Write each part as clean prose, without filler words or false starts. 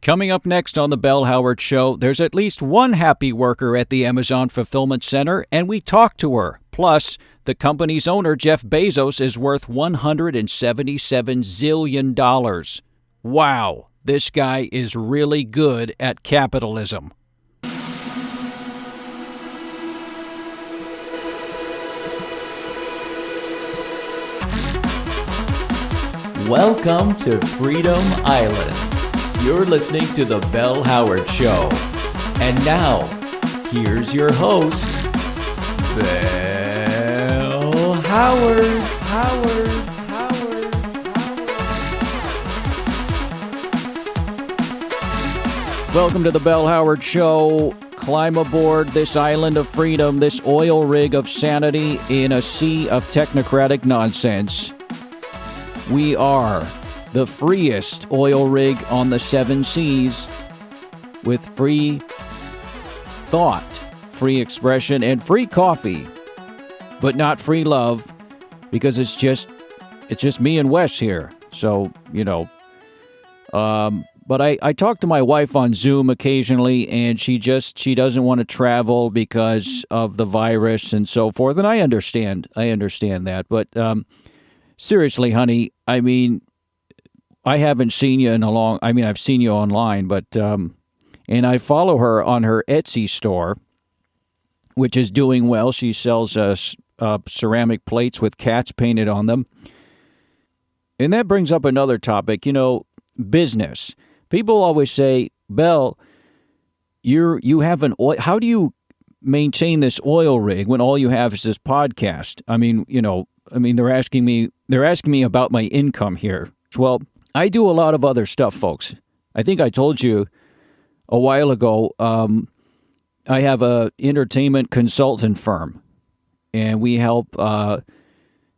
Coming up next on the Bell Howard Show, there's at least one happy worker at the Amazon Fulfillment Center, and we talked to her. Plus, the company's owner, Jeff Bezos, is worth $177 zillion. Wow, this guy is really good at capitalism. Welcome to Freedom Island. You're listening to The Bell Howard Show. And now, here's your host, Bell Howard. Welcome to the Bell Howard Show. Climb aboard this island of freedom, this oil rig of sanity in a sea of technocratic nonsense. We are the freest oil rig on the seven seas, with free thought, free expression, and free coffee, but not free love, because it's just me and Wes here. So, but I talk to my wife on Zoom occasionally, and she doesn't want to travel because of the virus and so forth, and I understand that, but seriously, honey, I mean, I haven't seen you in a long... I mean, I've seen you online, but... and I follow her on her Etsy store, which is doing well. She sells ceramic plates with cats painted on them. And that brings up another topic, business. People always say, Bell, you have an oil... How do you maintain this oil rig when all you have is this podcast? I mean, they're asking me about my income here. Well, I do a lot of other stuff, folks. I think I told you a while ago, I have a entertainment consultant firm, and we help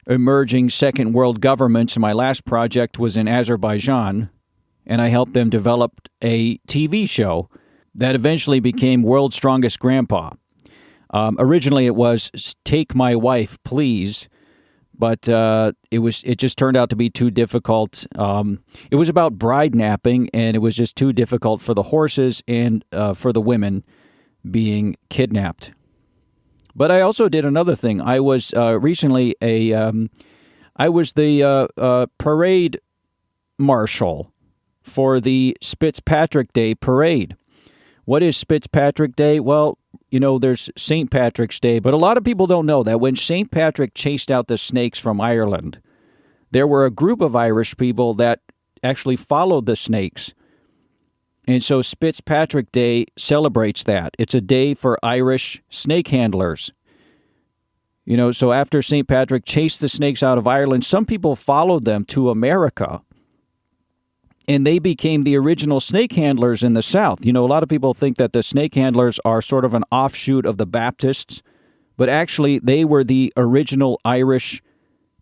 emerging second world governments. My last project was in Azerbaijan, and I helped them develop a TV show that eventually became World's Strongest Grandpa. Originally, it was Take My Wife, Please. But it just turned out to be too difficult. It was about bride napping, and it was just too difficult for the horses and for the women being kidnapped. But I also did another thing. I was recently the parade marshal for the Fitzpatrick Day parade. What is Fitzpatrick Day? Well, there's St. Patrick's Day, but a lot of people don't know that when St. Patrick chased out the snakes from Ireland, there were a group of Irish people that actually followed the snakes. And so Fitzpatrick Day celebrates that. It's a day for Irish snake handlers. So after St. Patrick chased the snakes out of Ireland, some people followed them to America. And they became the original snake handlers in the South. A lot of people think that the snake handlers are sort of an offshoot of the Baptists, but actually they were the original Irish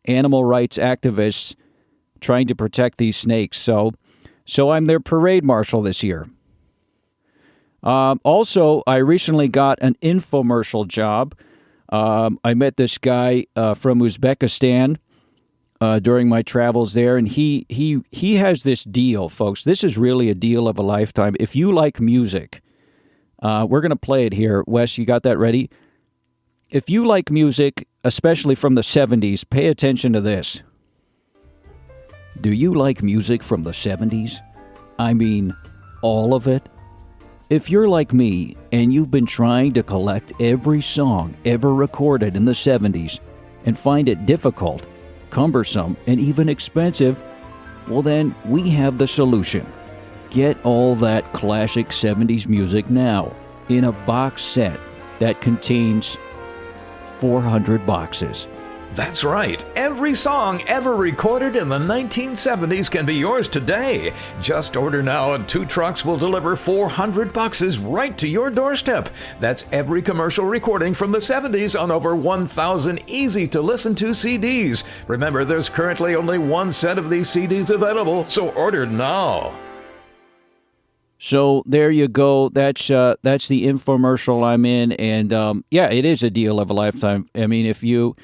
animal rights activists trying to protect these snakes. So I'm their parade marshal this year. Also, I recently got an infomercial job. I met this guy from Uzbekistan during my travels there, and he has this deal, folks. This is really a deal of a lifetime. If you like music, we're going to play it here. Wes, you got that ready? If you like music, especially from the 70s, pay attention to this. Do you like music from the 70s? I mean, all of it? If you're like me, and you've been trying to collect every song ever recorded in the 70s, and find it difficult, cumbersome, and even expensive, well then, we have the solution. Get all that classic 70s music now in a box set that contains 400 boxes. That's right. Every song ever recorded in the 1970s can be yours today. Just order now and 2 trucks will deliver 400 boxes right to your doorstep. That's every commercial recording from the 70s on over 1,000 easy-to-listen-to CDs. Remember, there's currently only 1 set of these CDs available, so order now. So there you go. That's the infomercial I'm in, and yeah, it is a deal of a lifetime. I mean, if you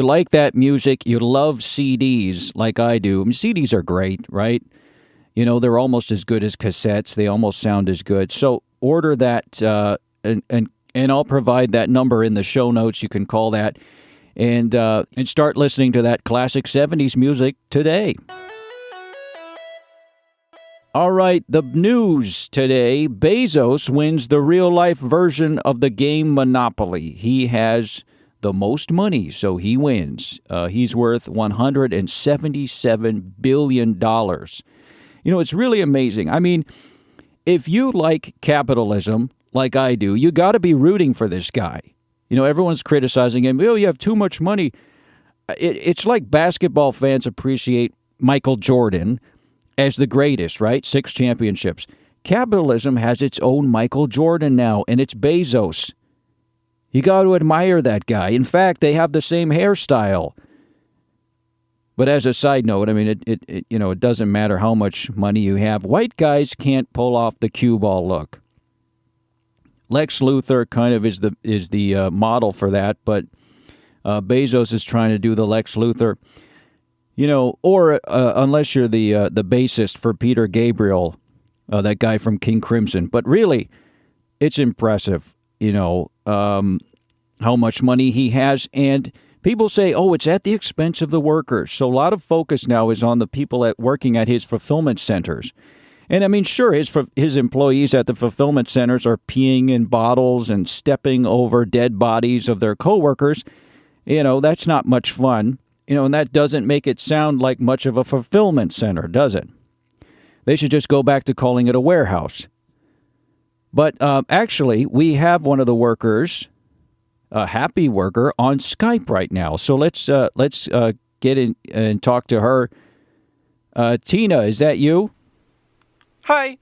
like that music, you love CDs like I do. I mean, CDs are great, right? You know, they're almost as good as cassettes. They almost sound as good. So order that, and I'll provide that number in the show notes. You can call that and start listening to that classic 70s music today. All right, the news today. Bezos wins the real-life version of the game Monopoly. He has the most money, so he wins. He's worth $177 billion. You know, it's really amazing. I mean, if you like capitalism, like I do, you got to be rooting for this guy. You know, everyone's criticizing him. Oh, you have too much money. It's like basketball fans appreciate Michael Jordan as the greatest, right? 6 championships. Capitalism has its own Michael Jordan now, and it's Bezos. You got to admire that guy. In fact, they have the same hairstyle. But as a side note, I mean, it doesn't matter how much money you have. White guys can't pull off the cue ball look. Lex Luthor kind of is the model for that, but Bezos is trying to do the Lex Luthor. You know, or unless you're the bassist for Peter Gabriel, that guy from King Crimson. But really, it's impressive, you know, how much money he has. And people say, oh, it's at the expense of the workers. So a lot of focus now is on the people working at his fulfillment centers. And I mean, sure, his employees at the fulfillment centers are peeing in bottles and stepping over dead bodies of their coworkers. You know, that's not much fun. You know, and that doesn't make it sound like much of a fulfillment center, does it? They should just go back to calling it a warehouse. But actually, we have one of the workers, a happy worker, on Skype right now. So let's get in and talk to her. Tina, is that you? Hi.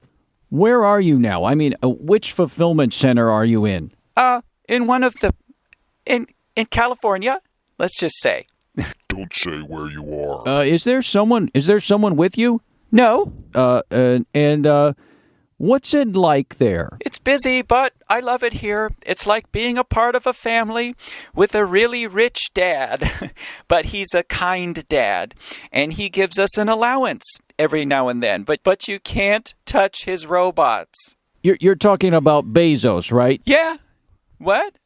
Where are you now? I mean, which fulfillment center are you in? In one of the... In California, let's just say. Don't say where you are. Is there someone with you? No. And what's it like there? It's busy, but I love it here. It's like being a part of a family with a really rich dad. But he's a kind dad, and he gives us an allowance every now and then. But you can't touch his robots. You're talking about Bezos, right? Yeah. What?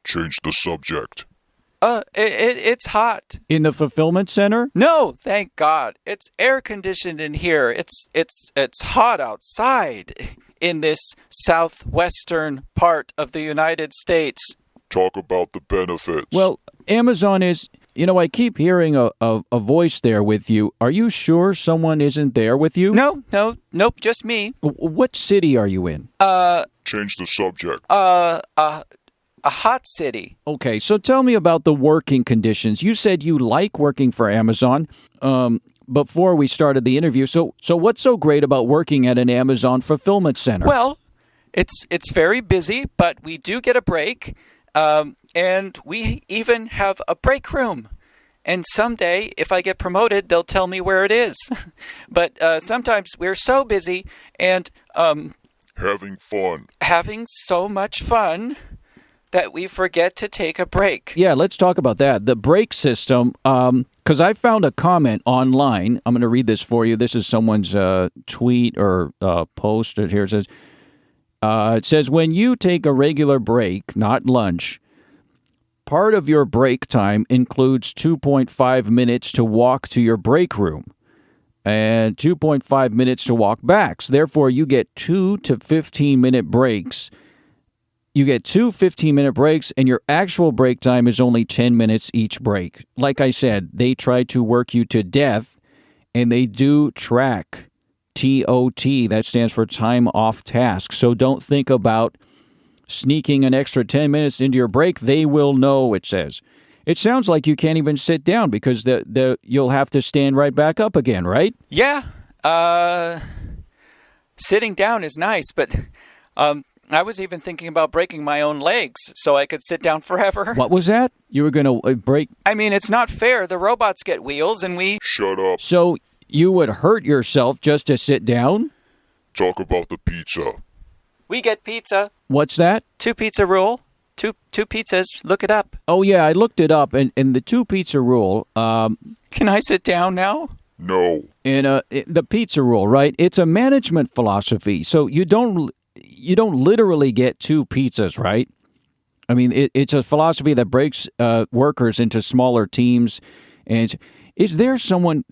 Change the subject. It's hot. In the fulfillment center? No, thank God. It's air conditioned in here. It's hot outside in this southwestern part of the United States. Talk about the benefits. Well, Amazon is, you know, I keep hearing a voice there with you. Are you sure someone isn't there with you? Nope, just me. What city are you in? Change the subject. A hot city. Okay, so tell me about the working conditions. You said you like working for Amazon before we started the interview. So what's so great about working at an Amazon fulfillment center? Well, it's very busy, but we do get a break, and we even have a break room. And someday, if I get promoted, they'll tell me where it is. But sometimes we're so busy and having so much fun that we forget to take a break. Yeah, let's talk about that. The break system, because I found a comment online. I'm going to read this for you. This is someone's tweet or post. Here it says, when you take a regular break, not lunch, part of your break time includes 2.5 minutes to walk to your break room and 2.5 minutes to walk back. So therefore, you get 2 to 15-minute breaks. You get 2 15-minute breaks, and your actual break time is only 10 minutes each break. Like I said, they try to work you to death, and they do track TOT. That stands for time off task. So don't think about sneaking an extra 10 minutes into your break. They will know, it says. It sounds like you can't even sit down because you'll have to stand right back up again, right? Yeah. Sitting down is nice, but... I was even thinking about breaking my own legs so I could sit down forever. What was that? You were going to break... I mean, it's not fair. The robots get wheels and we... Shut up. So you would hurt yourself just to sit down? Talk about the pizza. We get pizza. What's that? 2 pizza rule. Two pizzas. Look it up. Oh, yeah, I looked it up. And the 2 pizza rule... Can I sit down now? No. And the pizza rule, right? It's a management philosophy. So you don't literally get two pizzas, right? I mean, it's a philosophy that breaks workers into smaller teams. And is there someone?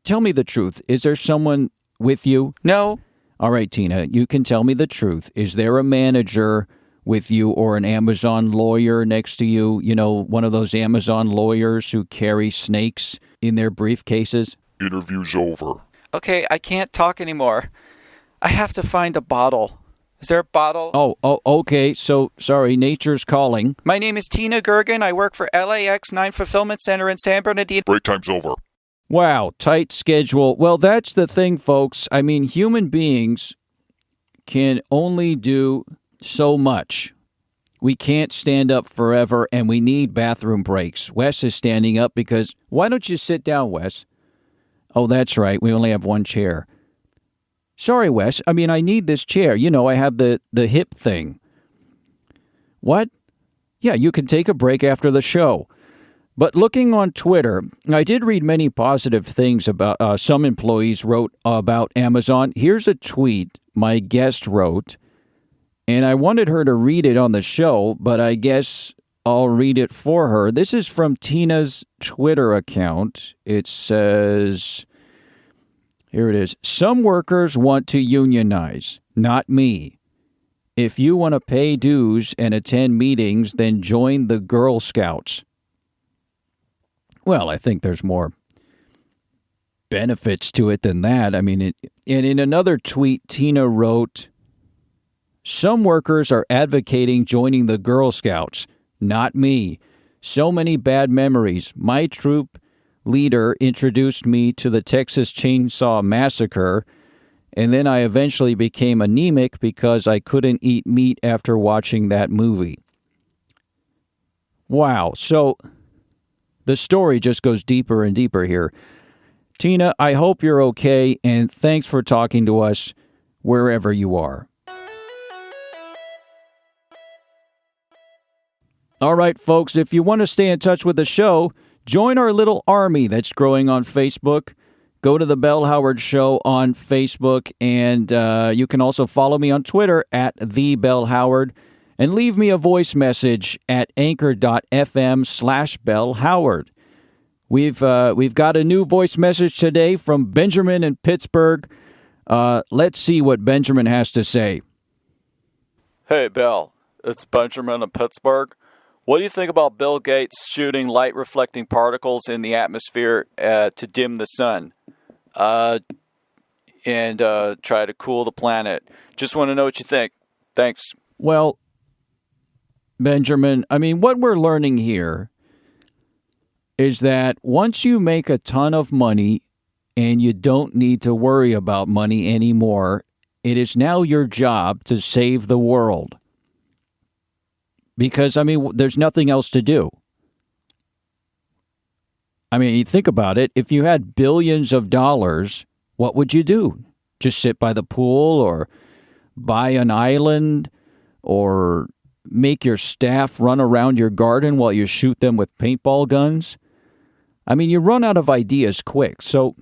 Tell me the truth. Is there someone with you? No. All right, Tina, you can tell me the truth. Is there a manager with you or an Amazon lawyer next to you? You know, one of those Amazon lawyers who carry snakes in their briefcases? Interview's over. Okay, I can't talk anymore. I have to find a bottle. Is there a bottle? Oh, okay. So, sorry, nature's calling. My name is Tina Gergen. I work for LAX 9 Fulfillment Center in San Bernardino. Break time's over. Wow, tight schedule. Well, that's the thing, folks. I mean, human beings can only do so much. We can't stand up forever, and we need bathroom breaks. Wes is standing up because... Why don't you sit down, Wes? Oh, that's right. We only have one chair. Sorry, Wes. I mean, I need this chair. You know, I have the hip thing. What? Yeah, you can take a break after the show. But looking on Twitter, I did read many positive things about some employees wrote about Amazon. Here's a tweet my guest wrote, and I wanted her to read it on the show, but I guess I'll read it for her. This is from Tina's Twitter account. It says, here it is. Some workers want to unionize, not me. If you want to pay dues and attend meetings, then join the Girl Scouts. Well, I think there's more benefits to it than that. I mean, and in another tweet, Tina wrote, some workers are advocating joining the Girl Scouts, not me. So many bad memories. My troop leader introduced me to the Texas Chainsaw Massacre, and then I eventually became anemic because I couldn't eat meat after watching that movie. Wow. So the story just goes deeper and deeper here. Tina, I hope you're okay, and thanks for talking to us wherever you are. All right, folks, if you want to stay in touch with the show, join our little army that's growing on Facebook. Go to the Bell Howard Show on Facebook, and you can also follow me on Twitter at @TheBellHoward, and leave me a voice message at anchor.fm/BellHoward. We've got a new voice message today from Benjamin in Pittsburgh. Let's see what Benjamin has to say. Hey, Bell. It's Benjamin in Pittsburgh. What do you think about Bill Gates shooting light-reflecting particles in the atmosphere to dim the sun and try to cool the planet? Just want to know what you think. Thanks. Well, Benjamin, I mean, what we're learning here is that once you make a ton of money and you don't need to worry about money anymore, it is now your job to save the world. Because, I mean, there's nothing else to do. I mean, you think about it. If you had billions of dollars, what would you do? Just sit by the pool or buy an island or make your staff run around your garden while you shoot them with paintball guns? I mean, you run out of ideas quick. So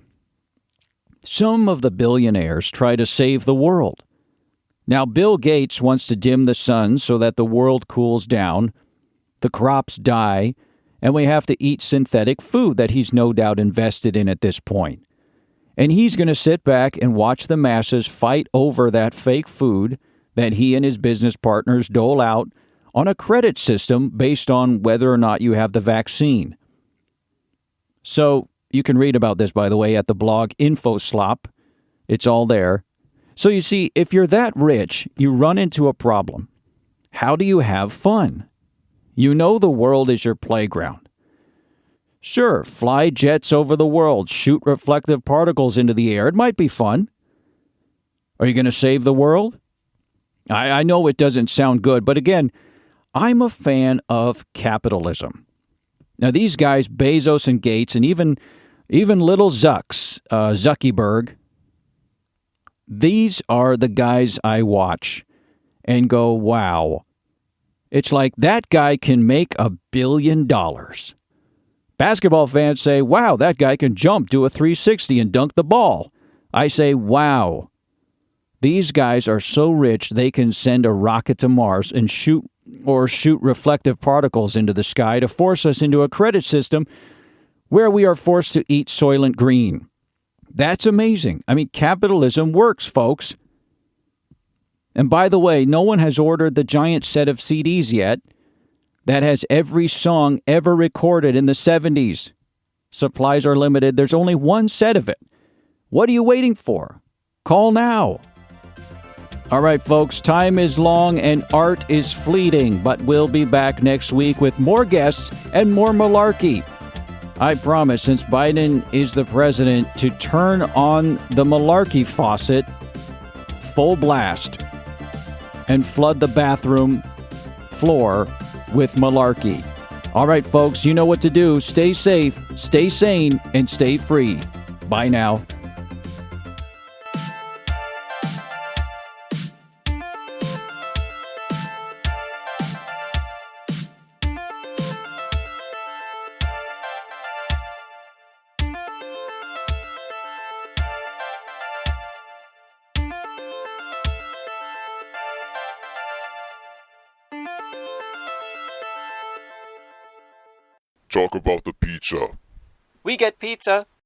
some of the billionaires try to save the world. Now, Bill Gates wants to dim the sun so that the world cools down, the crops die, and we have to eat synthetic food that he's no doubt invested in at this point. And he's going to sit back and watch the masses fight over that fake food that he and his business partners dole out on a credit system based on whether or not you have the vaccine. So you can read about this, by the way, at the blog InfoSlop. It's all there. So you see, if you're that rich, you run into a problem. How do you have fun? You know the world is your playground. Sure, fly jets over the world, shoot reflective particles into the air. It might be fun. Are you going to save the world? I know it doesn't sound good, but again, I'm a fan of capitalism. Now, these guys, Bezos and Gates, and even little Zuckerberg, these are the guys I watch and go, wow. It's like that guy can make $1 billion. Basketball fans say, wow, that guy can jump, do a 360 and dunk the ball. I say, wow. These guys are so rich they can send a rocket to Mars and shoot reflective particles into the sky to force us into a credit system where we are forced to eat Soylent Green. That's amazing. I mean, capitalism works, folks. And by the way, no one has ordered the giant set of CDs yet that has every song ever recorded in the 70s. Supplies are limited. There's only one set of it. What are you waiting for? Call now. All right, folks, time is long and art is fleeting, but we'll be back next week with more guests and more malarkey. I promise, since Biden is the president, to turn on the malarkey faucet full blast and flood the bathroom floor with malarkey. All right, folks, you know what to do. Stay safe, stay sane, and stay free. Bye now. Talk about the pizza. We get pizza.